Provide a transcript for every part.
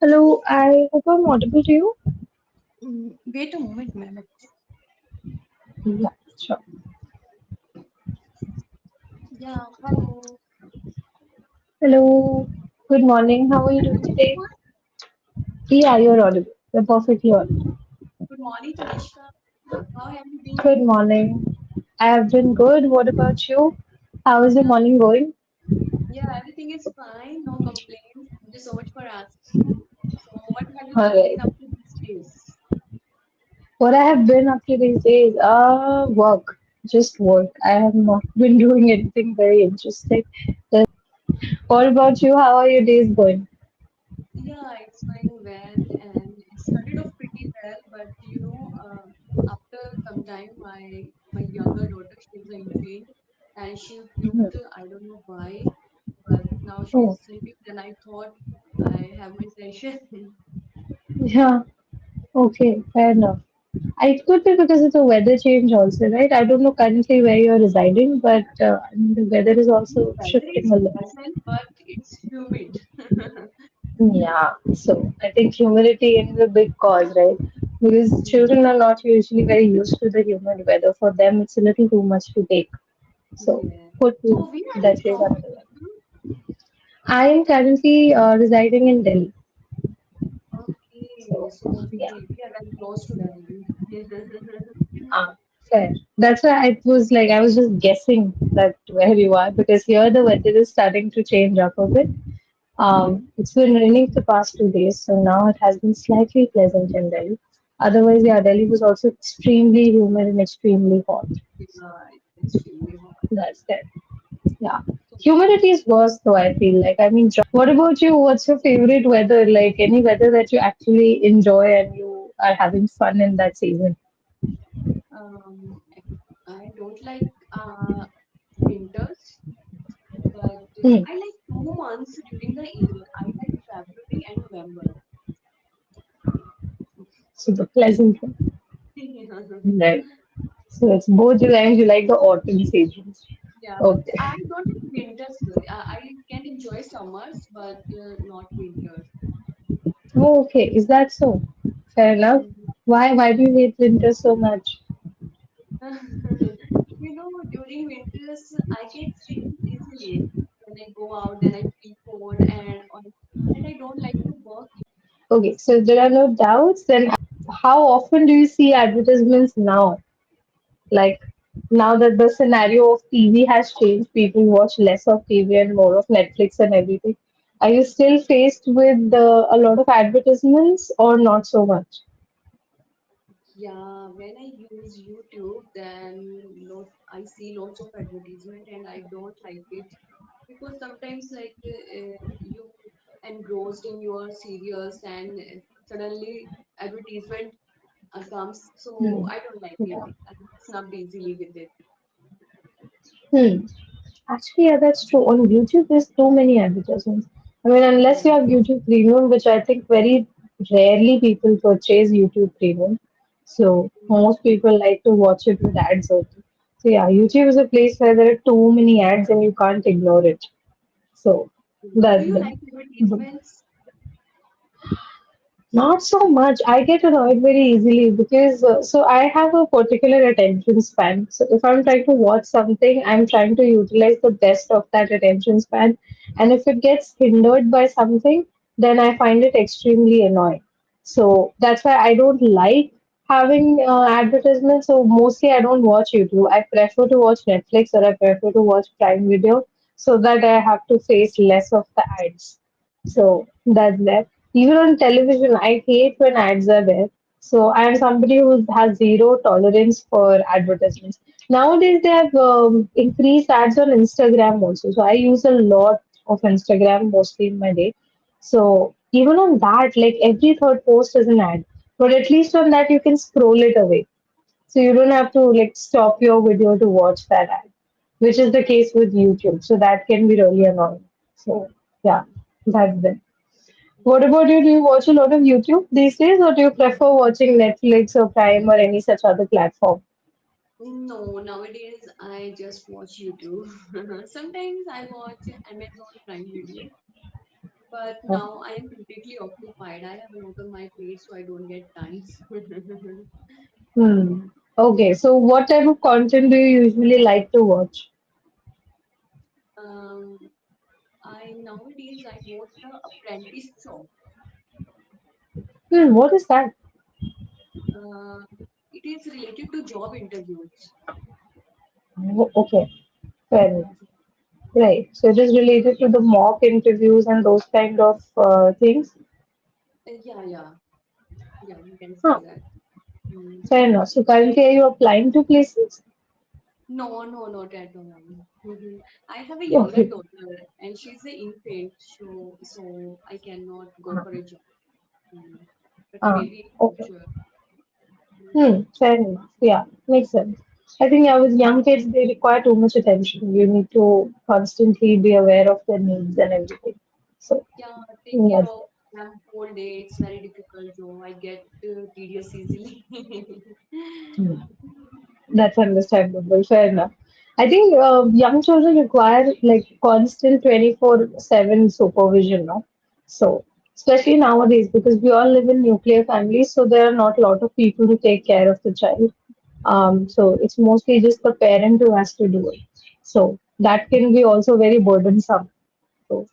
Hello, I hope I'm audible to you. Wait a moment, ma'am. Yeah, sure. Yeah, hello. Hello, good morning. How are you Am I doing today? audible? Yeah, you're audible. You're perfectly audible. Good morning, Tanishka. How have you Good been? morning. I have been good. What about you? How is the Yeah, morning going? yeah, everything is fine. No complaints. Thank you so much for asking. So, what have you been Alright. up to these days? What I have been up to these days? Work. Just work. I have not been doing anything very interesting. What about you? How are your days going? Yeah, it's going well, and it started off pretty well. But after some time, my younger daughter, she's an infant, and she puked. I don't know why, but now Oh, she's sleeping. Then I thought I have my session. yeah. Okay, fair enough. It could be because it's a weather change also, right? I don't know currently where you're residing, but I mean, the weather is also Weather shifting is a lot. pleasant, but it's humid. Yeah, so I think humidity is a big cause, right? Because Yeah, children are not usually very used to the humid weather. For them, it's a little too much to take. So, yeah. could be So where are you that is from? another one. I am currently residing in Delhi. Okay, So, so yeah. we are very close to Delhi. Ah, fair. That's why I was like, I was just guessing that where you are because here the weather is starting to change up a bit. It's been raining the past 2 days, so now it has been slightly pleasant in Delhi. Otherwise, yeah, Delhi was also extremely humid and extremely hot. Yeah, it's extremely hot. That's that. Yeah. So Humidity is worse though, I feel like. I mean, what about you? What's your favorite weather? Like any weather that you actually enjoy and you are having fun in that season? I don't like winters, but Hmm. I like 2 months during the year. I like February and November. Super pleasant. Right. So it's both the times you like the autumn seasons. Yeah, but Okay. I don't like winters. I can enjoy summers, but not winters. Oh, okay. Is that so? Fair enough. Mhm. Why do you hate winter so much? During winters, I get sick easily. When I go out, then I feel cold, and I don't like to work. Okay, so there are no doubts. Then how often do you see advertisements now? Like now that the scenario of TV has changed, people watch less of TV and more of Netflix and everything. Are you still faced with a lot of advertisements or not so much? Yeah, when I use YouTube, then I see lots of advertisement, and I don't like it because sometimes you engrossed in your serials, and suddenly advertisement comes, so Hmm. I don't like it. Yeah. I snub easily with it. Hmm. Actually, yeah, that's true. On YouTube, there's so many advertisements. I mean, unless Yeah. you have YouTube Premium, which I think very rarely people purchase YouTube Premium. So most people like to watch it with ads only. So yeah, YouTube is a place where there are too many ads and you can't ignore it. So Do that's you like the advertisements? not so much. I get annoyed very easily because so I have a particular attention span. So if I'm trying to watch something, I'm trying to utilize the best of that attention span. And if it gets hindered by something, then I find it extremely annoying. So that's why I don't like having advertisements. So mostly I don't watch YouTube. I prefer to watch Netflix or I prefer to watch Prime Video so that I have to face less of the ads. So that's that. Even on television, I hate when ads are there. So I am somebody who has zero tolerance for advertisements. Nowadays, they have increased ads on Instagram also. So I use a lot of Instagram mostly in my day. So even on that, like every third post is an ad. But at least on that, you can scroll it away. So you don't have to like stop your video to watch that ad, which is the case with YouTube. So that can be really annoying. So yeah, that's it. What about you? Do you watch a lot of YouTube these days, or do you prefer watching Netflix or Prime or any such other platform? No, nowadays I just watch YouTube. Sometimes I watch Amazon Prime Video. But now I am completely occupied. I have a lot on my plate, so I don't get time. Hmm. Okay, so what type of content do you usually like to watch? um, I nowadays I watch the Apprentice show. Hmm, what is that? Uh, it is related to job interviews. Okay, fair enough. Right. So it is related to the mock interviews and those kind of things. Yeah, yeah, yeah. You can say Huh, that. Mm. fair enough. So currently, are you applying to places? No, no, not at all. Mhm. I have a younger Okay. daughter, and she's an infant, so I cannot go for a job. Mm. But maybe in Okay. future. Fair enough. Yeah, makes sense. I think yeah, with young kids, they require too much attention. You need to constantly be aware of their needs and everything. So Yeah, take care that's of them whole day. It's very difficult, Joe. I get tedious easily. that's understandable. Fair enough. I think young children require like constant 24/7 supervision, no? So, especially nowadays, because we all live in nuclear families, so there are not a lot of people to take care of the child. So it's mostly just the parent who has to do it. So that can be also very burdensome. So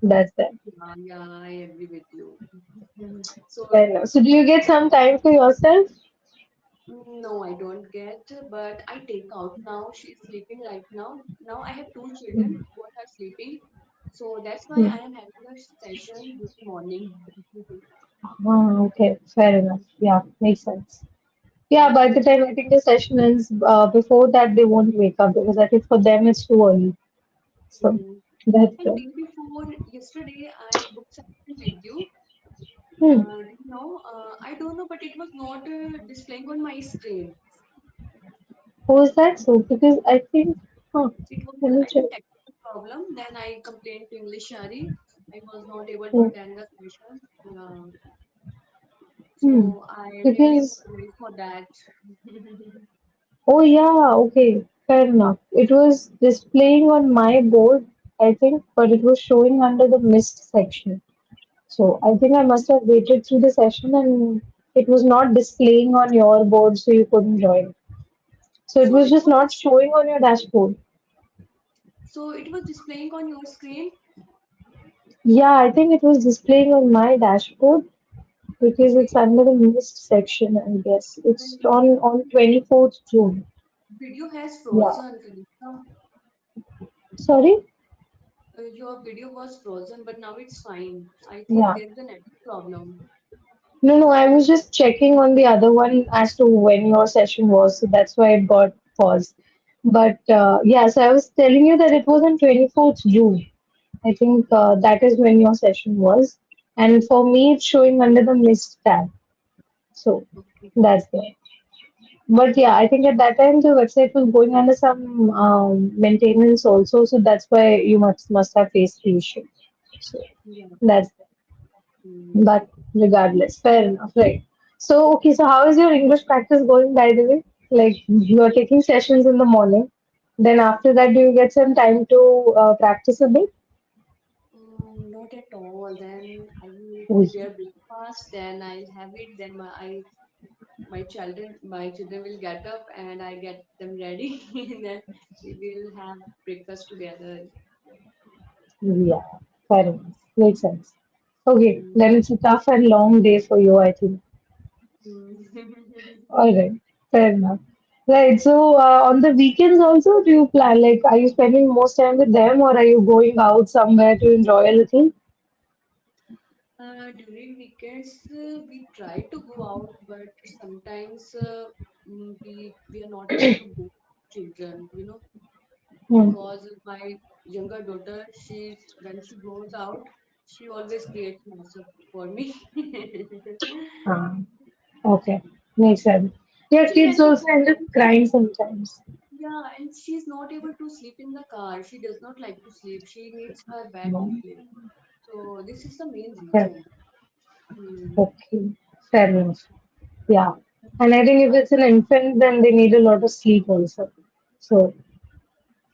that's that. Yeah, yeah, I agree with you. So, Fair enough. So do you get some time for yourself? no, I don't get, but I take out now. She's sleeping right now. Now I have two children, both are sleeping. So that's why I am having a session this morning. Okay, fair enough. Yeah, makes sense. Yeah, by the Mm, time I think the session ends, before that they won't wake up because I think for them it's too early. So mm. that's And good. day before yesterday, I booked session with you. Hmm. Do you know? I don't know, but it was not displaying on my screen. Who is that? So because I think, huh, It was, let me I check. think, technical problem. Then I complained to English Shari. I was not able to Hmm. attend the session. Hmm. So I really Because apologize for that. oh yeah, okay, fair enough. It was displaying on my board, I think, but it was showing under the missed section. So I think I must have waited through the session and it was not displaying on your board, so you couldn't join. So it So was it just was not showing on your dashboard. so it was displaying on your screen. Yeah, I think it was displaying on my dashboard because it's Okay, under the missed section, I guess. It's then on 24th June. video has Yeah. frozen, Tanisha. Sorry? Your video was frozen, but now it's fine. I think Yeah. there's a network problem. No, no, I was just checking on the other one as to when your session was, so that's why it got paused. But yeah, so I was telling you that it was on 24th June. I think that is when your session was. And for me, it's showing under the missed tab. So Okay. that's there. But yeah, I think at that time the website was going under some maintenance also, so that's why you must have faced the issue. So Yeah. that's Mm. but regardless, fair enough, right? So okay, so how is your English practice going, by the way? Like you are taking sessions in the morning, then after that, do you get some time to practice a bit? Not at all. Then I will Oui. prepare breakfast, then I'll have it. Then my children will get up, and I get them ready, and then we will have breakfast together. Yeah, fair enough. Makes sense. Okay, Mm. then it's a tough and long day for you, I think. Mm. All right, fair enough. Right, so on the weekends also, do you plan, like, are you spending most time with them or are you going out somewhere to enjoy a little? During weekends, we try to go out, but sometimes we are not able to go with children, Hmm. because my younger daughter, when she goes out, she always creates mess up for me. Um, okay, makes sense. Yeah, Actually, kids when she also goes end up out, crying sometimes. yeah, and she's not able to sleep in the car. She does not like to sleep. She needs her bed to Hmm. sleep. So this is the main Fair- reason. Hmm. Okay, fair enough. Yeah, and I think if it's an infant, then they need a lot of sleep also. So,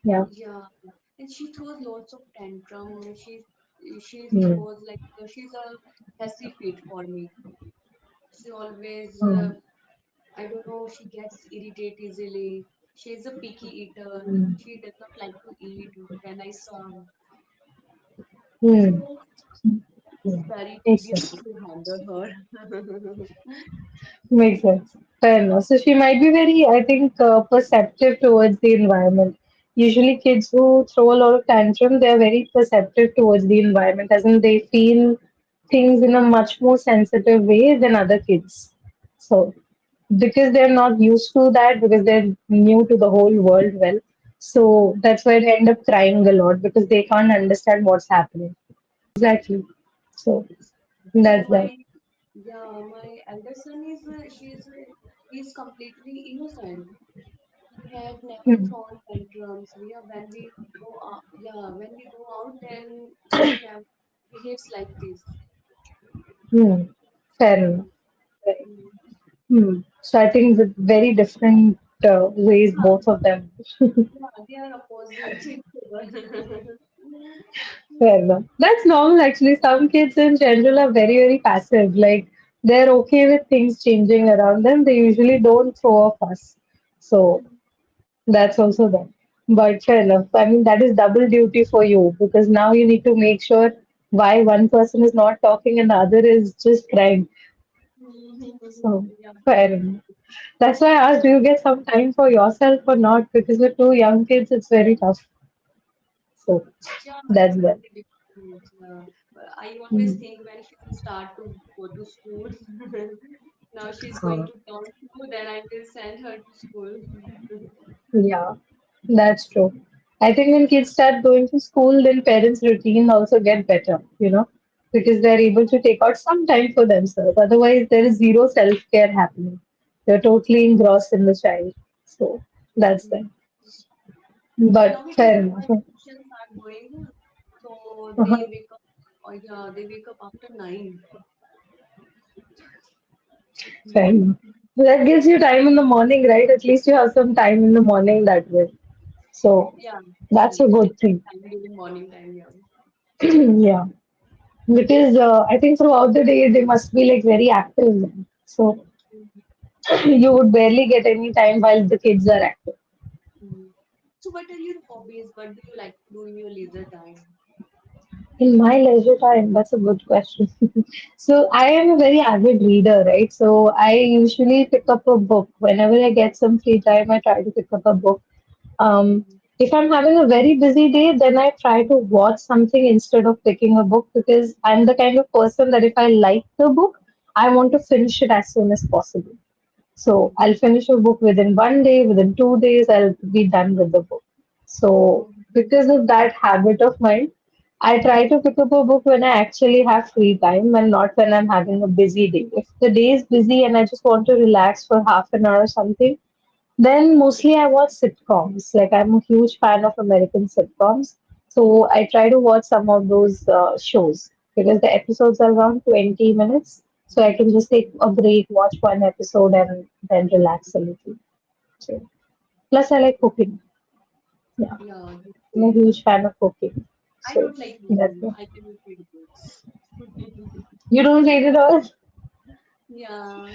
yeah. Yeah, and she throws lots of tantrum. She's Hmm. suppose like she's a sassy fit for me. She always, Hmm. I don't know, she gets irritated easily. She's a picky eater. Hmm. She does not like to eat when I serve. Hmm. So it's Yeah. very Makes tedious sense. to handle her. Makes sense. Fair enough. So she might be very, I think, perceptive towards the environment. Usually, kids who throw a lot of tantrum, they're very perceptive towards the environment, as in they feel things in a much more sensitive way than other kids. So, because they're not used to that, because they're new to the whole world, well, so that's why they end up crying a lot because they can't understand what's happening. Exactly. So, So that's that. my, yeah, my elder son is he's completely innocent. He had never Hmm. thrown tantrums. We are when we go out, yeah, when we go out, then he never behaves like this. Hmm. Fair enough. Mm. Hmm. So I think with very different ways, Yeah, both of them. yeah, they are opposite each other. Fair enough. That's normal actually. Some kids in general are very, very passive. Like they're okay with things changing around them. They usually don't throw a fuss. So that's also there. But fair enough. I mean, that is double duty for you because now you need to make sure why one person is not talking and the other is just crying. So Yeah, fair enough. That's why I asked, do you get some time for yourself or not? Because with two young kids, it's very tough. So yeah, that's it's that. very difficult. Yeah. But I always Mm. think when she will start to go to school, now she's going Uh, to turn two, then I will send her to school. yeah, that's true. I think when kids start going to school, then parents' routine also get better, because they're able to take out some time for themselves. Otherwise, there is zero self-care happening. They're totally engrossed in the child. So that's that. Mm. But Nowadays, fair my enough. patients are going, so they Uh-huh. wake up. Oh yeah, they wake up after 9. Fair enough. That gives you time in the morning, right? At least you have some time in the morning that way. So Yeah, that's a I good get thing. time during morning time. Yeah. Yeah, because I think throughout the day they must be like very active. So Mhm. you would barely get any time while the kids are active. Mhm. So, what are your hobbies? What do you like to do in your leisure time? In my leisure time, that's a good question. So I am a very avid reader, right? So I usually pick up a book whenever I get some free time. I try to pick up a book. Mhm. If I'm having a very busy day, then I try to watch something instead of picking a book because I'm the kind of person that if I like the book, I want to finish it as soon as possible. So Mhm. I'll finish a book within one day, within 2 days, I'll be done with the book. So Mhm. because of that habit of mine, I try to pick up a book when I actually have free time and not when I'm having a busy day. If the day is busy and I just want to relax for half an hour or something, then mostly I watch sitcoms. Like I'm a huge fan of American sitcoms. So I try to watch some of those shows because the episodes are around 20 minutes. So I can just take a break, watch one episode, and then relax a little. So, plus, I like cooking. Yeah, Yeah, that's I'm a great. huge fan of cooking. I So don't like that's reading. it. I cannot read books. You don't read it all? Yeah.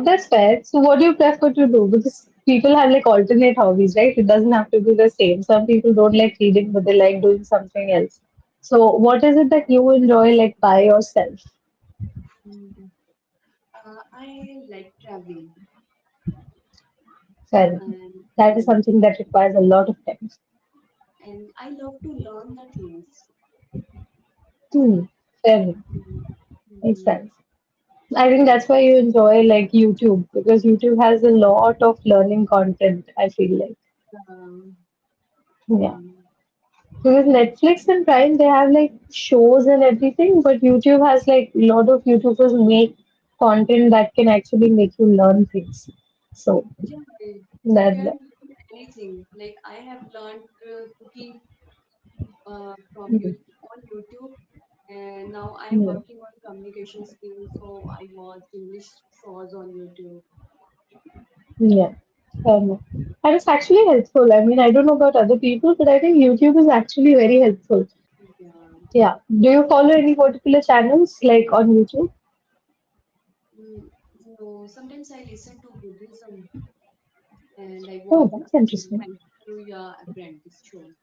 That's fair. So what do you prefer to do? Because people have like alternate hobbies, right? It doesn't have to be the same. Some people don't like reading, but they like doing something else. So what is it that you enjoy like by yourself? Mm. I like traveling Fair enough. and That is mm, something that requires a lot of time. and I love to learn the things. Hmm. Fair enough. Mm. Makes Mm. sense. I think Yeah. that's why you enjoy like YouTube because YouTube has a lot of learning content, I feel like. Um, Yeah. mm. Because Netflix and Prime, they have like shows and everything, but YouTube has like a lot of YouTubers make content that can actually make you learn things. So Yeah, you that's can that. learn anything. Like I have learned cooking from Mm. you on YouTube, and now I am Yeah. working on communication skills. So I watch English shows on YouTube. Yeah. And it's actually helpful. I mean, I don't know about other people, but I think YouTube is actually very helpful. Yeah. Yeah. Do you follow any particular channels like on YouTube? Mm, no, sometimes I listen to Buddhism and I Oh, watch that's interesting. Hallelujah Apprentice show.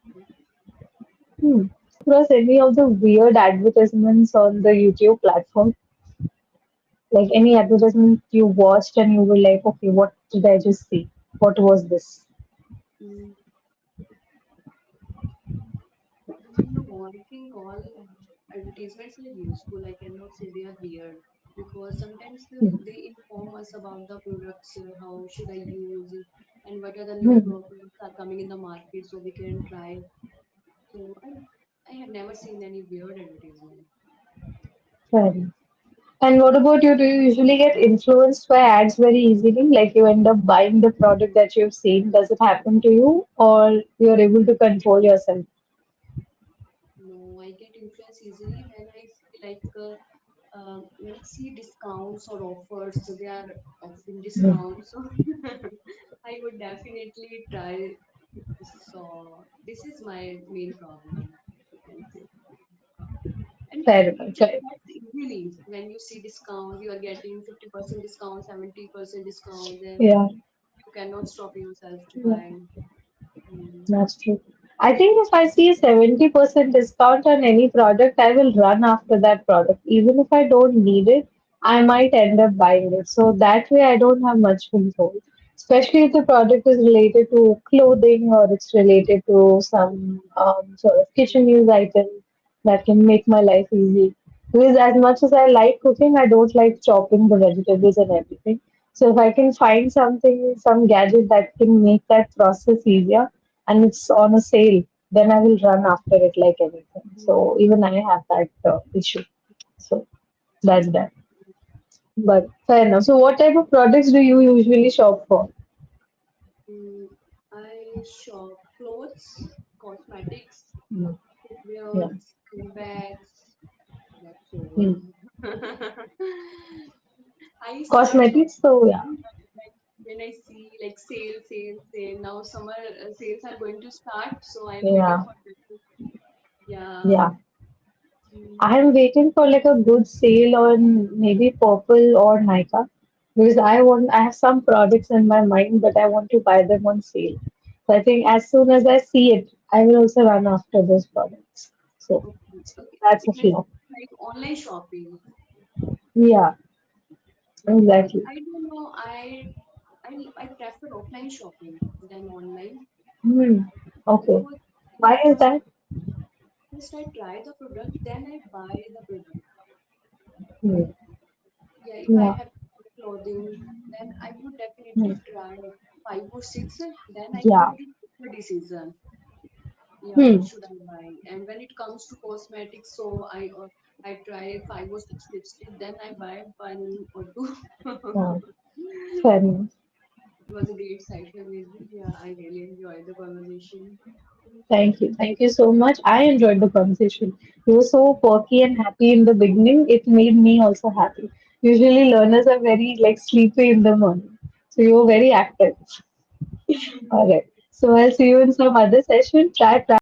Hmm. Was any of the weird advertisements on the YouTube platform? Like any advertisement you watched and you were like, okay, what did I just see? What was this? Mm, no, I think all advertisements are useful. I cannot say they are weird because sometimes Hmm. they inform us about the products, how should I use, and what are the new Hmm. products are coming in the market so we can try. So I have never seen any weird advertisement. Fair enough. And what about you? Do you usually get influenced by ads very easily? Like you end up buying the product that you've seen? Does it happen to you, or you're able to control yourself? No, I get influenced easily when I see when I see discounts or offers, so they are offering Hmm. discounts. So I would definitely try. So this is my main problem, you can say. And Fair it enough. just Fair. gets easily when you see discounts, you are getting 50% discount, 70% discount, then Yeah. you cannot stop yourself to Yeah. buy. Mm, That's true. I think if I see a 70% discount on any product, I will run after that product. Even if I don't need it, I might end up buying it. So that way I don't have much control. Especially if the product is related to clothing or it's related to some sort of kitchen use item that can make my life easy. Because as much as I like cooking, I don't like chopping the vegetables and everything. So if I can find something, some gadget that can make that process easier and it's on a sale, then I will run after it like anything. So mm, even I have that issue. So that's that. But fair enough. So what type of products do you usually shop for? mm. I shop clothes, cosmetics, Mm, yeah. footwears, handbags. That's all. Mm. I start Cosmetics, so yeah. shopping when I see like sale, sale, sale. Now summer sales are going to start, so I'm waiting Yeah. for that. Yeah. Yeah. Mm, I am waiting for like a good sale on maybe Purple or Nika because I have some products in my mind, but I want to buy them on sale. So I think as soon as I see it, I will also run after those products. So okay. Okay. that's a It means flow. like online shopping. Yeah, Mm, exactly. I don't know. I prefer offline shopping than online Hmm. Okay. because Why is first that? first I try the product, then I buy the product. Hmm. Yeah, if I Yeah. have clothing, then I would Hmm. definitely try 5 or 6. Then I Yeah. can take a decision. Yeah, what Hmm. should I buy? And when it comes to cosmetics, so I try 5 or 6 lipsticks. Then I buy one or two. Yeah. Fair enough. It was a great session with you. Yeah, I really enjoyed the conversation. Thank you. Thank you so much. I enjoyed the conversation. You were so perky and happy in the beginning. It made me also happy. Usually learners are very like sleepy in the morning. So you were very active. All right. So I'll see you in some other session. Try